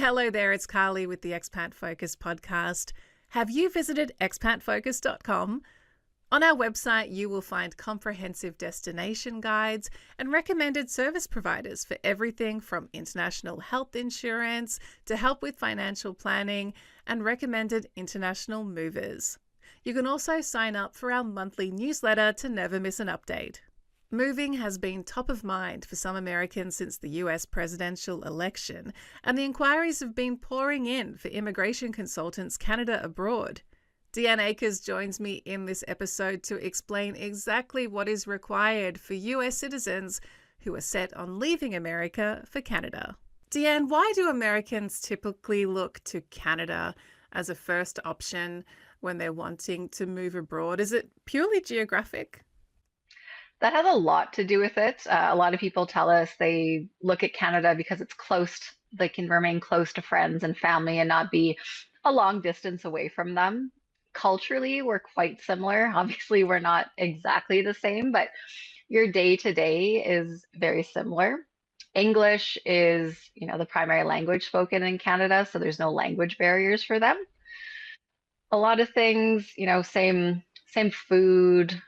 Hello there, it's Carly with the Expat Focus podcast. Have you visited expatfocus.com? On our website, you will find comprehensive destination guides and recommended service providers for everything from international health insurance to help with financial planning and recommended international movers. You can also sign up for our monthly newsletter to never miss an update. Moving has been top of mind for some Americans since the US presidential election, and the inquiries have been pouring in for immigration consultants Canada abroad. Deanne Akers joins me in this episode to explain exactly what is required for US citizens who are set on leaving America for Canada. Deanne, why do Americans typically look to Canada as a first option when they're wanting to move abroad? Is it purely geographic? That has a lot to do with it. A lot of people tell us they look at Canada because it's close, they can remain close to friends and family and not be a long distance away from them. Culturally, we're quite similar. Obviously, we're not exactly the same, but your day to day is very similar. English is, the primary language spoken in Canada, so there's no language barriers for them. A lot of things, same food,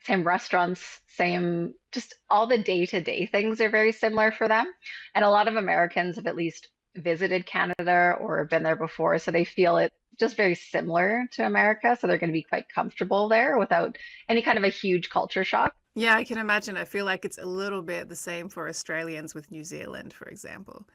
same restaurants, same just all the day-to-day things are very similar for them. And a lot of Americans have at least visited Canada or been there before, so they feel it just very similar to America. So they're going to be quite comfortable there without any kind of a huge culture shock. Yeah, I can imagine. I feel like it's a little bit the same for Australians with New Zealand, for example.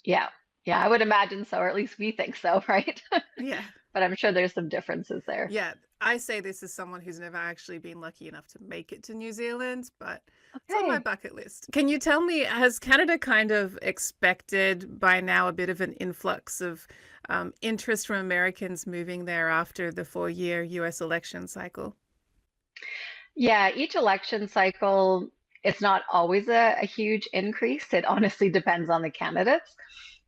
Yeah. Yeah, I would imagine so, or at least we think so, right? Yeah. But I'm sure there's some differences there. Yeah, I say this as someone who's never actually been lucky enough to make it to New Zealand, but it's on my Okay. bucket list. Can you tell me, has Canada kind of expected by now a bit of an influx of interest from Americans moving there after the 4-year US election cycle? Yeah, each election cycle, it's not always a huge increase. It honestly depends on the candidates.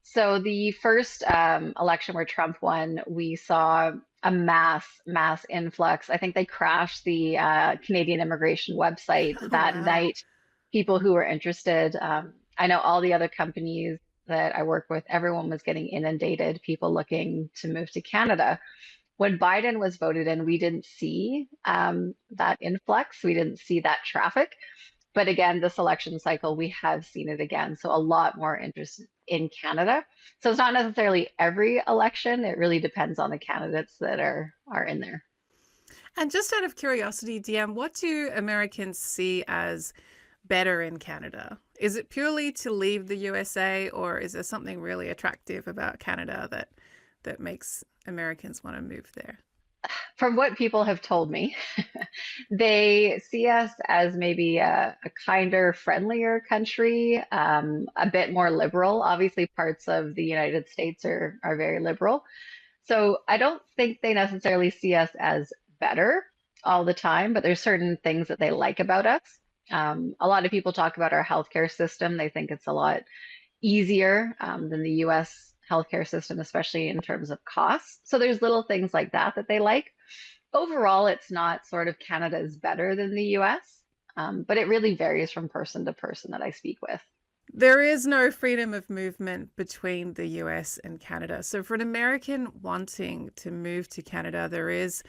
So the first election where Trump won, we saw a mass influx. I think they crashed the Canadian immigration website Oh, that wow. night. People who were interested. I know all the other companies that I work with, everyone was getting inundated, people looking to move to Canada. When Biden was voted in, we didn't see that influx. We didn't see that traffic. But again, this election cycle, we have seen it again. So a lot more interest in Canada. So it's not necessarily every election. It really depends on the candidates that are in there. And just out of curiosity, DM, what do Americans see as better in Canada? Is it purely to leave the USA, or is there something really attractive about Canada that makes Americans want to move there? From what people have told me, they see us as maybe a kinder, friendlier country, a bit more liberal. Obviously, parts of the United States are very liberal. So I don't think they necessarily see us as better all the time, but there's certain things that they like about us. A lot of people talk about our healthcare system. They think it's a lot easier than the US healthcare system, especially in terms of costs. So there's little things like that that they like. Overall, it's not sort of Canada is better than the US, but it really varies from person to person that I speak with. There is no freedom of movement between the US and Canada. So, for an American wanting to move to Canada, there is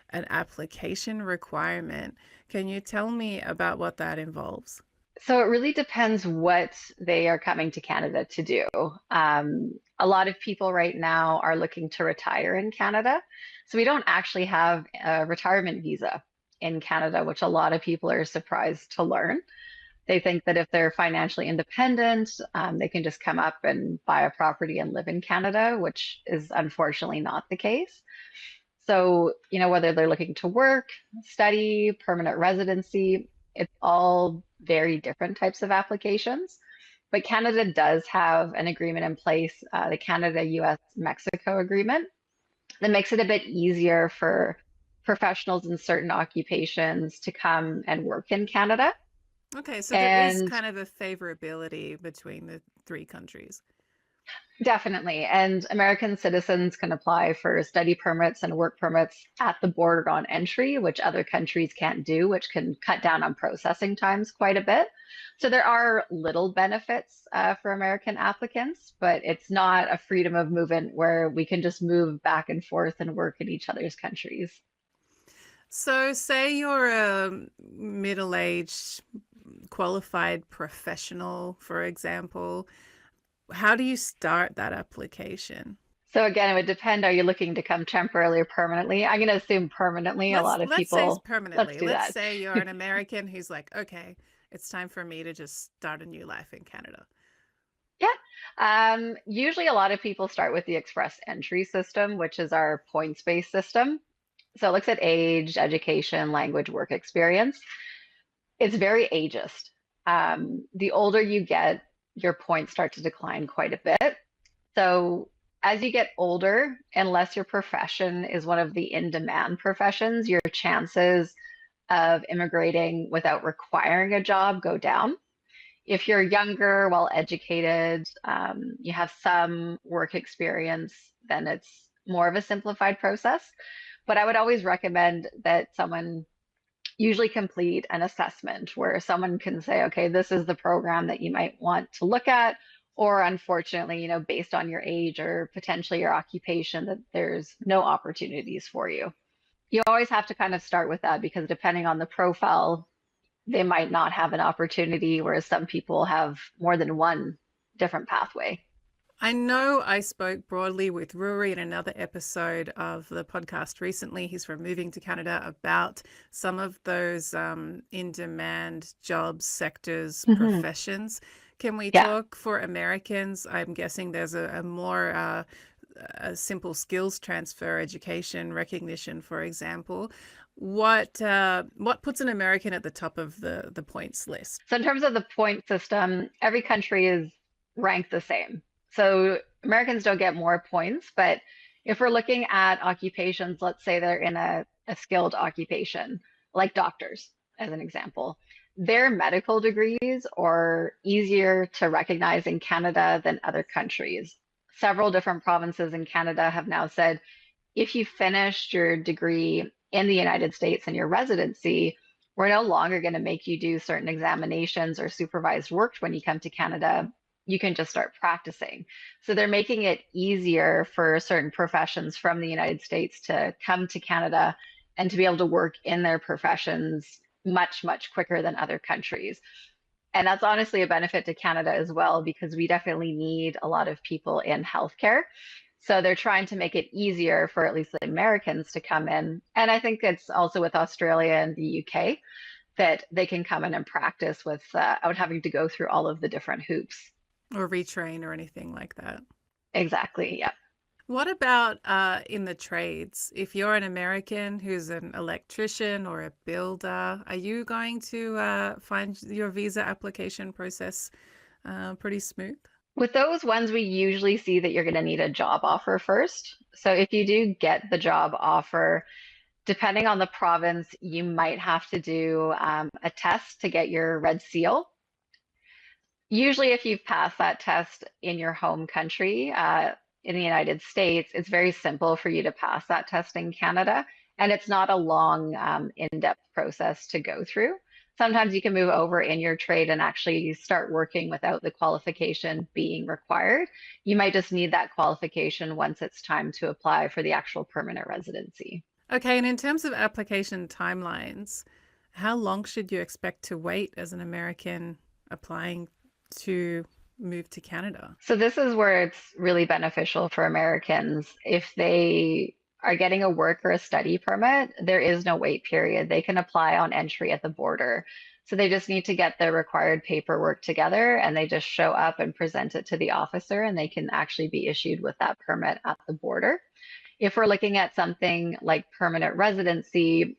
an application requirement. Can you tell me about what that involves? So it really depends what they are coming to Canada to do. A lot of people right now are looking to retire in Canada. So we don't actually have a retirement visa in Canada, which a lot of people are surprised to learn. They think that if they're financially independent, they can just come up and buy a property and live in Canada, which is unfortunately not the case. So, whether they're looking to work, study, permanent residency, it's all very different types of applications. But Canada does have an agreement in place, the Canada, US, Mexico agreement, that makes it a bit easier for professionals in certain occupations to come and work in Canada. Okay, so there is And kind of a favorability between the three countries. Definitely. And American citizens can apply for study permits and work permits at the border on entry, which other countries can't do, which can cut down on processing times quite a bit. So there are little benefits for American applicants, but it's not a freedom of movement where we can just move back and forth and work in each other's countries. So, say you're a middle-aged qualified professional, for example. How do you start that application? So again, it would depend. Are you looking to come temporarily or permanently? I'm going to assume permanently. A Let's lot of let's say people, let's permanently. do Let's that. say you're an American who's like, okay, it's time for me to just start a new life in Canada. Yeah. Usually a lot of people start with the express entry system, which is our points-based system. So it looks at age, education, language, work experience. It's very ageist. The older you get, your points start to decline quite a bit. So as you get older, unless your profession is one of the in-demand professions, your chances of immigrating without requiring a job go down. If you're younger, well educated, you have some work experience, then it's more of a simplified process. But I would always recommend that someone usually complete an assessment where someone can say, okay, this is the program that you might want to look at. Or unfortunately, based on your age or potentially your occupation, that there's no opportunities for you. You always have to kind of start with that because depending on the profile, they might not have an opportunity, whereas some people have more than one different pathway. I know I spoke broadly with Rory in another episode of the podcast recently. He's from Moving to Canada about some of those in-demand jobs, sectors, Hmm. professions. Can we Yeah. talk for Americans? I'm guessing there's a more a simple skills transfer, education recognition, for example. What puts an American at the top of the points list? So in terms of the point system, every country is ranked the same. So Americans don't get more points, but if we're looking at occupations, let's say they're in a skilled occupation, like doctors, as an example, their medical degrees are easier to recognize in Canada than other countries. Several different provinces in Canada have now said if you finished your degree in the United States and your residency, we're no longer going to make you do certain examinations or supervised work when you come to Canada. You can just start practicing. So they're making it easier for certain professions from the United States to come to Canada and to be able to work in their professions much, much quicker than other countries. And that's honestly a benefit to Canada as well, because we definitely need a lot of people in healthcare. So they're trying to make it easier for at least the Americans to come in. And I think it's also with Australia and the UK that they can come in and practice without having to go through all of the different hoops. Or retrain or anything like that? Exactly. Yeah. What about in the trades? If you're an American who's an electrician or a builder, are you going to find your visa application process pretty smooth? With those ones, we usually see that you're going to need a job offer first. So if you do get the job offer, depending on the province, you might have to do a test to get your red seal. Usually, if you've passed that test in your home country, in the United States, it's very simple for you to pass that test in Canada. And it's not a long, in-depth process to go through. Sometimes you can move over in your trade and actually start working without the qualification being required. You might just need that qualification once it's time to apply for the actual permanent residency. Okay, and in terms of application timelines, how long should you expect to wait as an American applying to move to Canada? So this is where it's really beneficial for Americans. If they are getting a work or a study permit, there is no wait period. They can apply on entry at the border. So they just need to get their required paperwork together and they just show up and present it to the officer and they can actually be issued with that permit at the border. If we're looking at something like permanent residency,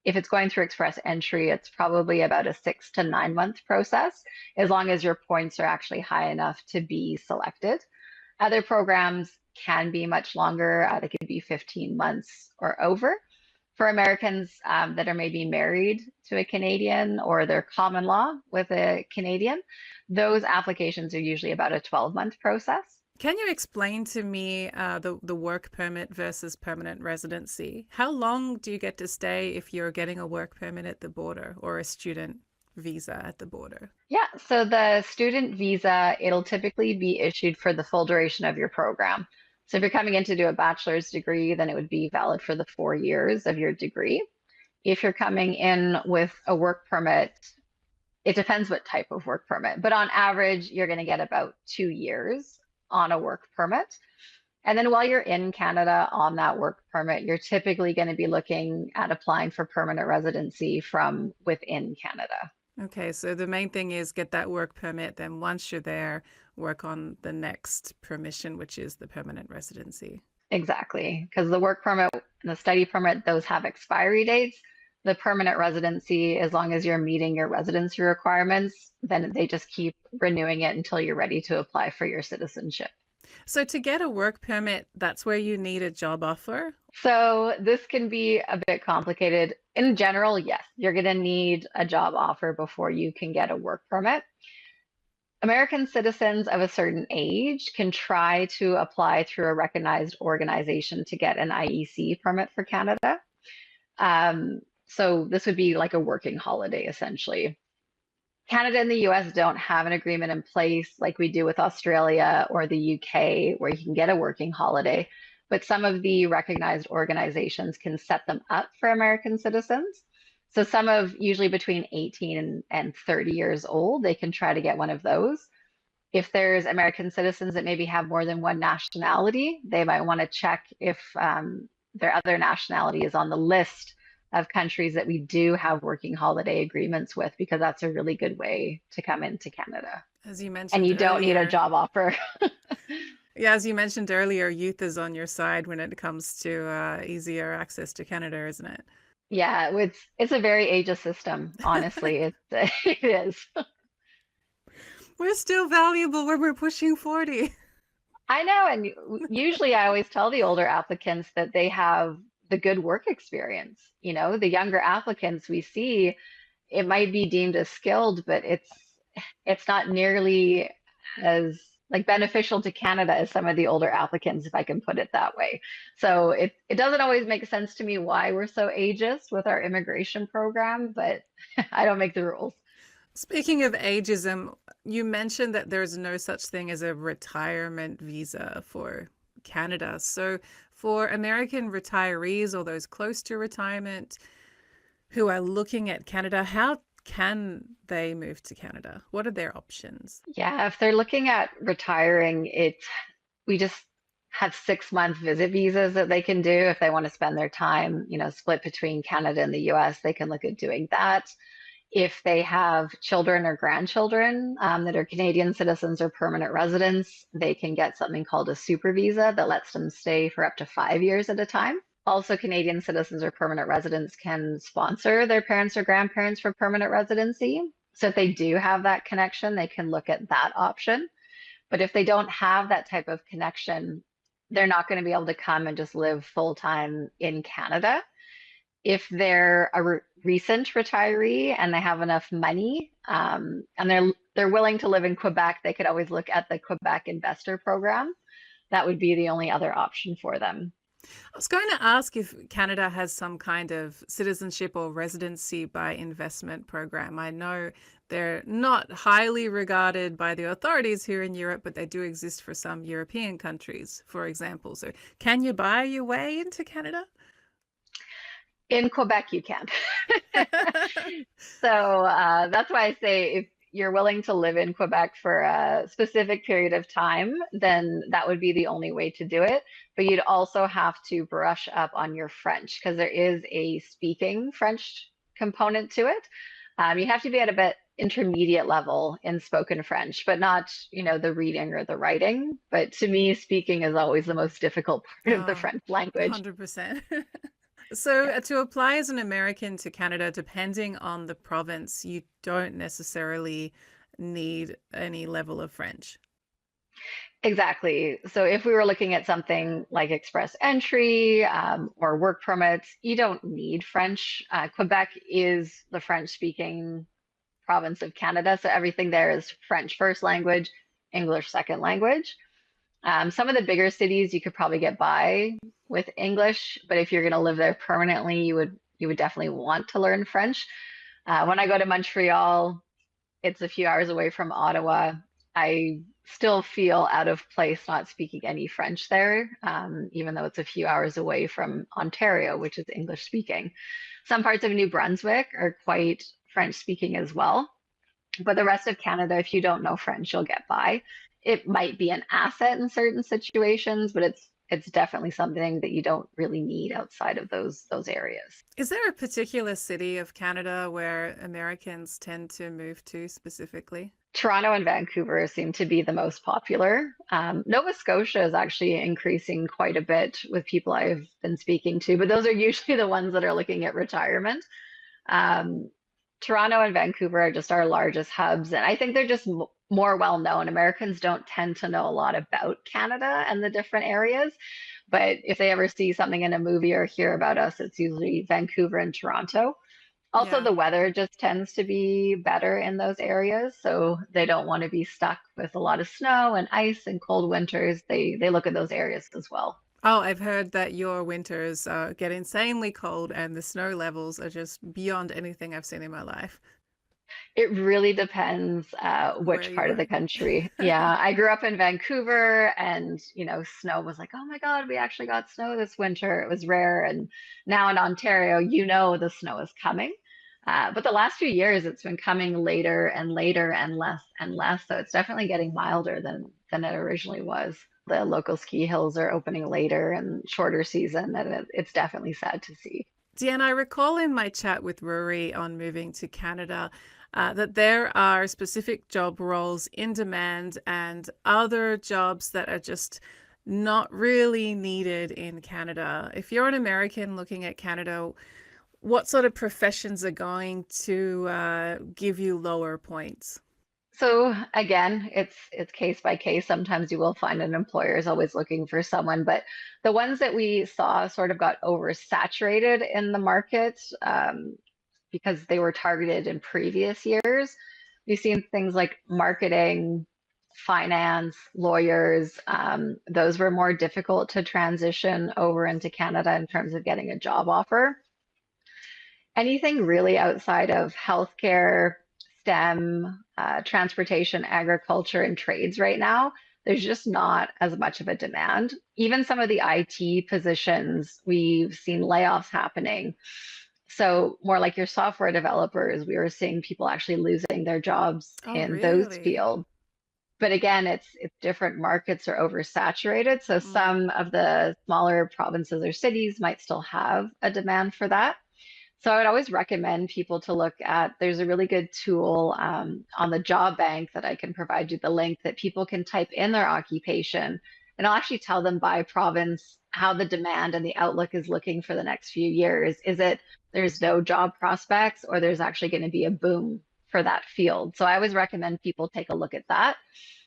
if it's going through express entry, it's probably about a 6 to 9 month process, as long as your points are actually high enough to be selected. Other programs can be much longer. They could be 15 months or over. For Americans that are maybe married to a Canadian or they're common law with a Canadian, those applications are usually about a 12-month process. Can you explain to me the work permit versus permanent residency? How long do you get to stay if you're getting a work permit at the border or a student visa at the border? Yeah, so the student visa, it'll typically be issued for the full duration of your program. So if you're coming in to do a bachelor's degree, then it would be valid for the 4 years of your degree. If you're coming in with a work permit, it depends what type of work permit, but on average, you're going to get about 2 years on a work permit. And then while you're in Canada on that work permit, you're typically going to be looking at applying for permanent residency from within Canada. Okay, so the main thing is get that work permit, then once you're there, work on the next permission, which is the permanent residency. Exactly, because the work permit and the study permit, those have expiry dates. The permanent residency, as long as you're meeting your residency requirements, then they just keep renewing it until you're ready to apply for your citizenship. So to get a work permit, that's where you need a job offer. So this can be a bit complicated. In general, yes, you're going to need a job offer before you can get a work permit. American citizens of a certain age can try to apply through a recognized organization to get an IEC permit for Canada. So this would be like a working holiday essentially. Canada and the US don't have an agreement in place like we do with Australia or the UK where you can get a working holiday, but some of the recognized organizations can set them up for American citizens. So some of usually between 18 and 30 years old, they can try to get one of those. If there's American citizens that maybe have more than one nationality, they might want to check if their other nationality is on the list of countries that we do have working holiday agreements with, because that's a really good way to come into Canada. As you And mentioned you don't need a earlier, job offer. yeah, as you mentioned earlier, youth is on your side when it comes to easier access to Canada, isn't it? Yeah, it's a very ageist system, honestly. It is. We're still valuable when we're pushing 40. I know, and usually I always tell the older applicants that they have the good work experience. You know, the younger applicants we see, it might be deemed as skilled, but it's not nearly as like beneficial to Canada as some of the older applicants, if I can put it that way. So it doesn't always make sense to me why we're so ageist with our immigration program, but I don't make the rules. Speaking of ageism, you mentioned that there's no such thing as a retirement visa for Canada. So, for American retirees or those close to retirement who are looking at Canada, how can they move to Canada? What are their options? Yeah, if they're looking at retiring, we just have 6 month visit visas that they can do if they want to spend their time, split between Canada and the US, they can look at doing that. If they have children or grandchildren that are Canadian citizens or permanent residents, they can get something called a super visa that lets them stay for up to 5 years at a time. Also, Canadian citizens or permanent residents can sponsor their parents or grandparents for permanent residency. So if they do have that connection, they can look at that option. But if they don't have that type of connection, they're not going to be able to come and just live full time in Canada. If they're a recent retiree and they have enough money and they're willing to live in Quebec, they could always look at the Quebec Investor Program. That would be the only other option for them. I was going to ask if Canada has some kind of citizenship or residency by investment program. I know they're not highly regarded by the authorities here in Europe, but they do exist for some European countries, for example. So, can you buy your way into Canada? In Quebec, you can. So that's why I say if you're willing to live in Quebec for a specific period of time, then that would be the only way to do it. But you'd also have to brush up on your French because there is a speaking French component to it. You have to be at a bit intermediate level in spoken French, but not, the reading or the writing. But to me, speaking is always the most difficult part of the Oh, French language. 100%. So, to apply as an American to Canada, depending on the province, you don't necessarily need any level of French. Exactly. So if we were looking at something like express entry or work permits, you don't need French. Quebec is the French-speaking province of Canada, so everything there is French first language, English second language. Some of the bigger cities you could probably get by with English, but if you're going to live there permanently, you would definitely want to learn French. When I go to Montreal, it's a few hours away from Ottawa. I still feel out of place not speaking any French there, even though it's a few hours away from Ontario, which is English speaking. Some parts of New Brunswick are quite French speaking as well. But the rest of Canada, if you don't know French, you'll get by. It might be an asset in certain situations, but it's definitely something that you don't really need outside of those areas. Is there a particular city of Canada where Americans tend to move to specifically? Toronto and Vancouver seem to be the most popular. Nova Scotia is actually increasing quite a bit with people I've been speaking to, but those are usually the ones that are looking at retirement. Um, Toronto and Vancouver are just our largest hubs, and I think they're just more well known. Americans don't tend to know a lot about Canada and the different areas, but if they ever see something in a movie or hear about us, it's usually Vancouver and Toronto. Also, Yeah. the weather just tends to be better in those areas, so they don't want to be stuck with a lot of snow and ice and cold winters. They look at those areas as well. Oh, I've heard that your winters get insanely cold and the snow levels are just beyond anything I've seen in my life. It really depends Where which you part of the are. country. Yeah, I grew up in Vancouver, and snow was like, oh my God, we actually got snow this winter. It was rare, and now in Ontario, the snow is coming. But the last few years, it's been coming later and later and less and less. So it's definitely getting milder than it originally was. The local ski hills are opening later and shorter season, and it's definitely sad to see. Deanne, I recall in my chat with Rory on moving to Canada that there are specific job roles in demand and other jobs that are just not really needed in Canada. If you're an American looking at Canada, what sort of professions are going to give you lower points? So again, it's case by case. Sometimes you will find an employer is always looking for someone, but the ones that we saw sort of got oversaturated in the market because they were targeted in previous years. We've seen things like marketing, finance, lawyers. Those were more difficult to transition over into Canada in terms of getting a job offer. Anything really outside of healthcare, STEM, transportation, agriculture, and trades right now, there's just not as much of a demand. Even some of the IT positions, we've seen layoffs happening. So, more like your software developers, we were seeing people actually losing their jobs Oh, in those really? fields. But again, it's different markets are oversaturated. So Mm. some of the smaller provinces or cities might still have a demand for that. So I would always recommend people to look at, there's a really good tool on the job bank that I can provide you the link that people can type in their occupation and I'll actually tell them by province how the demand and the outlook is looking for the next few years. Is it there's no job prospects or there's actually going to be a boom for that field? So I always recommend people take a look at that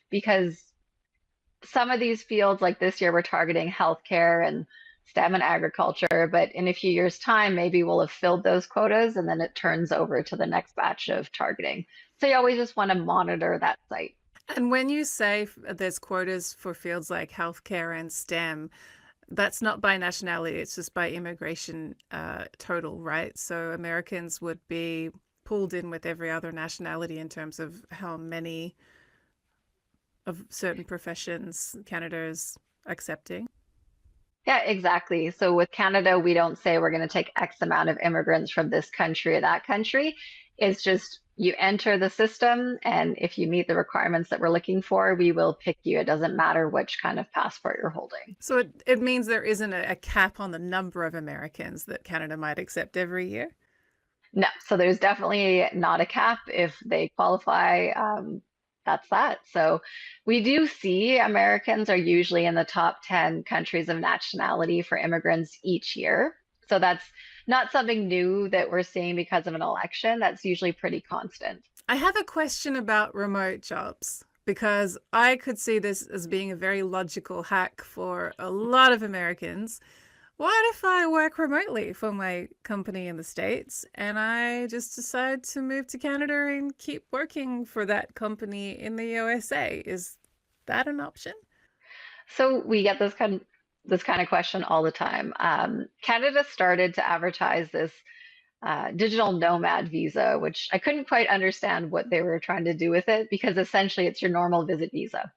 because some of these fields, like this year, we're targeting healthcare and STEM and agriculture, but in a few years' time, maybe we'll have filled those quotas and then it turns over to the next batch of targeting. So you always just want to monitor that site. And when you say there's quotas for fields like healthcare and STEM, that's not by nationality, it's just by immigration total, right? So Americans would be pulled in with every other nationality in terms of how many of certain professions Canada is accepting. Yeah, exactly. So with Canada, we don't say we're going to take X amount of immigrants from this country or that country. It's just you enter the system, and if you meet the requirements that we're looking for, we will pick you. It doesn't matter which kind of passport you're holding. So it means there isn't a cap on the number of Americans that Canada might accept every year. No, so there's definitely not a cap if they qualify. That's that. So we do see Americans are usually in the top 10 countries of nationality for immigrants each year. So that's not something new that we're seeing because of an election. That's usually pretty constant. I have a question about remote jobs because I could see this as being a very logical hack for a lot of Americans. What if I work remotely for my company in the States and I just decide to move to Canada and keep working for that company in the USA? Is that an option? So we get this kind of question all the time. Canada started to advertise this digital nomad visa, which I couldn't quite understand what they were trying to do with it because essentially it's your normal visit visa.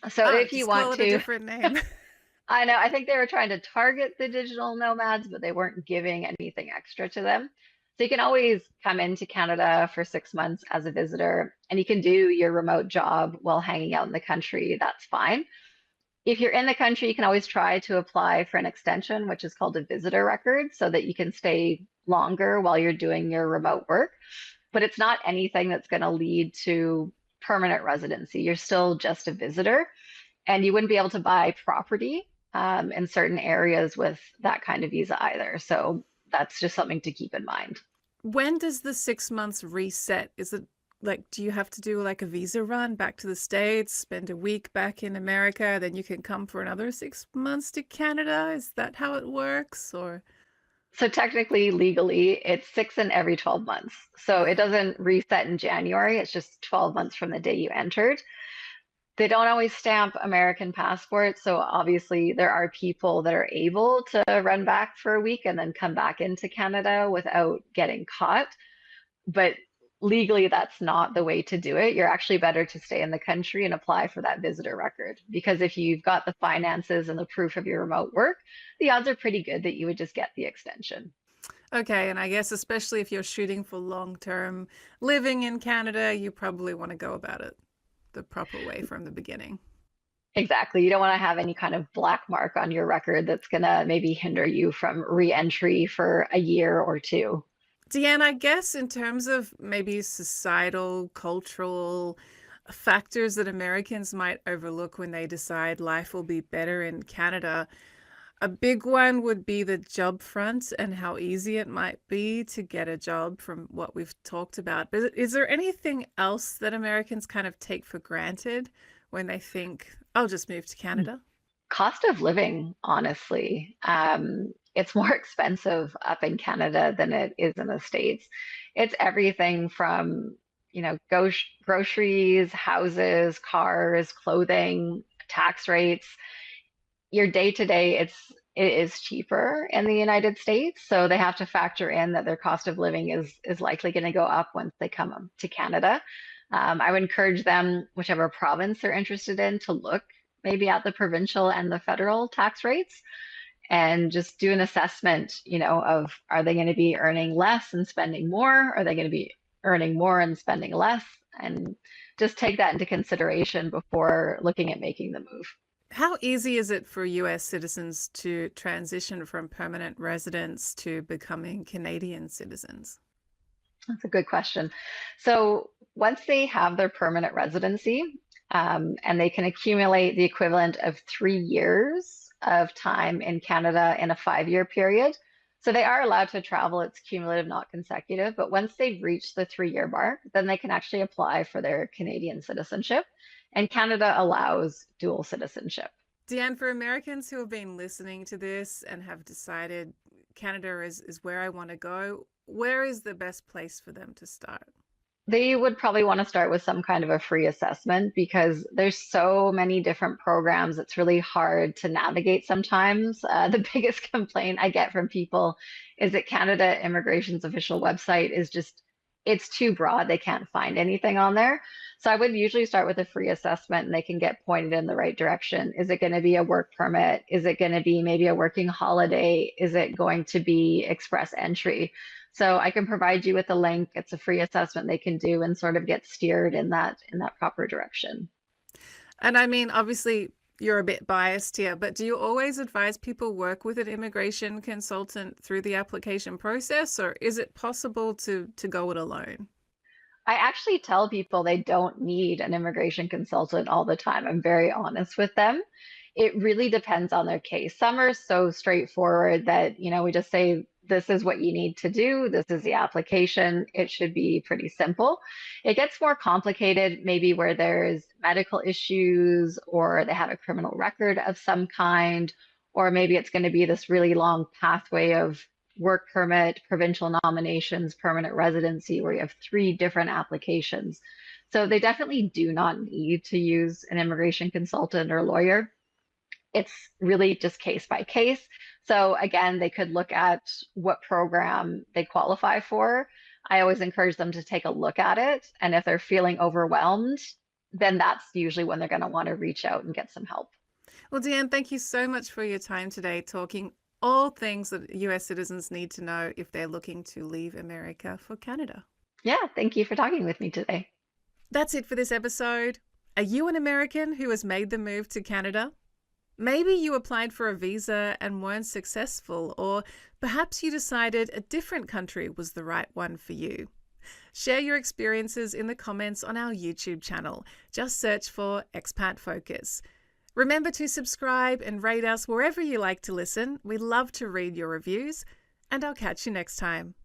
So Oh, if you just call want it a to, different name. I know, I think they were trying to target the digital nomads, but they weren't giving anything extra to them. So you can always come into Canada for 6 months as a visitor and you can do your remote job while hanging out in the country. That's fine. If you're in the country, you can always try to apply for an extension, which is called a visitor record, so that you can stay longer while you're doing your remote work. But it's not anything that's going to lead to permanent residency. You're still just a visitor, and you wouldn't be able to buy property in certain areas with that kind of visa either. So that's just something to keep in mind. When does the 6 months reset? Is it like, do you have to do like a visa run back to the States, spend a week back in America, then you can come for another 6 months to Canada? Is that how it works? Or, So technically, legally, it's six in every 12 months. So it doesn't reset in January. It's just 12 months from the day you entered. They don't always stamp American passports. So obviously, there are people that are able to run back for a week and then come back into Canada without getting caught. But legally, that's not the way to do it. You're actually better to stay in the country and apply for that visitor record. Because if you've got the finances and the proof of your remote work, the odds are pretty good that you would just get the extension. okay, and I guess especially if you're shooting for long-term living in Canada, you probably want to go about it the proper way from the beginning. Exactly. You don't want to have any kind of black mark on your record that's going to maybe hinder you from re-entry for a year or two. Deanne, I guess in terms of maybe societal, cultural factors that Americans might overlook when they decide life will be better in Canada, a big one would be the job front and how easy it might be to get a job from what we've talked about. But is there anything else that Americans kind of take for granted when they think, I'll just move to Canada? Cost of living, honestly, it's more expensive up in Canada than it is in the States. It's everything from, groceries, houses, cars, clothing, tax rates. Your day to day, it is cheaper in the United States, so they have to factor in that their cost of living is likely going to go up once they come to Canada. I would encourage them, whichever province they're interested in, to look maybe at the provincial and the federal tax rates and just do an assessment, of are they going to be earning less and spending more? Are they going to be earning more and spending less? And just take that into consideration before looking at making the move. How easy is it for US citizens to transition from permanent residence to becoming Canadian citizens? That's a good question. So once they have their permanent residency, and they can accumulate the equivalent of 3 years of time in Canada in a 5 year period. So they are allowed to travel. It's cumulative, not consecutive. But once they've reached the 3 year mark, then they can actually apply for their Canadian citizenship. And Canada allows dual citizenship. Deanne, for Americans who have been listening to this and have decided Canada is where I want to go, where is the best place for them to start? They would probably want to start with some kind of a free assessment because there's so many different programs. It's really hard to navigate sometimes. The biggest complaint I get from people is that Canada Immigration's official website is just, it's too broad. They can't find anything on there. So I would usually start with a free assessment and they can get pointed in the right direction. Is it going to be a work permit? Is it going to be maybe a working holiday? Is it going to be express entry? So I can provide you with a link. It's a free assessment they can do and sort of get steered in that proper direction. And I mean, obviously, you're a bit biased here, but do you always advise people work with an immigration consultant through the application process, or is it possible to go it alone? I actually tell people they don't need an immigration consultant all the time. I'm very honest with them. It really depends on their case. Some are so straightforward that, we just say, this is what you need to do. This is the application. It should be pretty simple. It gets more complicated, maybe where there's medical issues or they have a criminal record of some kind, or maybe it's going to be this really long pathway of work permit, provincial nominations, permanent residency, where you have three different applications. So they definitely do not need to use an immigration consultant or lawyer. it's really just case by case. So again, they could look at what program they qualify for. I always encourage them to take a look at it. And if they're feeling overwhelmed, then that's usually when they're going to want to reach out and get some help. Well, Deanne, thank you so much for your time today talking all things that US citizens need to know if they're looking to leave America for Canada. Yeah, thank you for talking with me today. That's it for this episode. Are you an American who has made the move to Canada? Maybe you applied for a visa and weren't successful, or perhaps you decided a different country was the right one for you. Share your experiences in the comments on our YouTube channel. Just search for Expat Focus. Remember to subscribe and rate us wherever you like to listen. We love to read your reviews, and I'll catch you next time.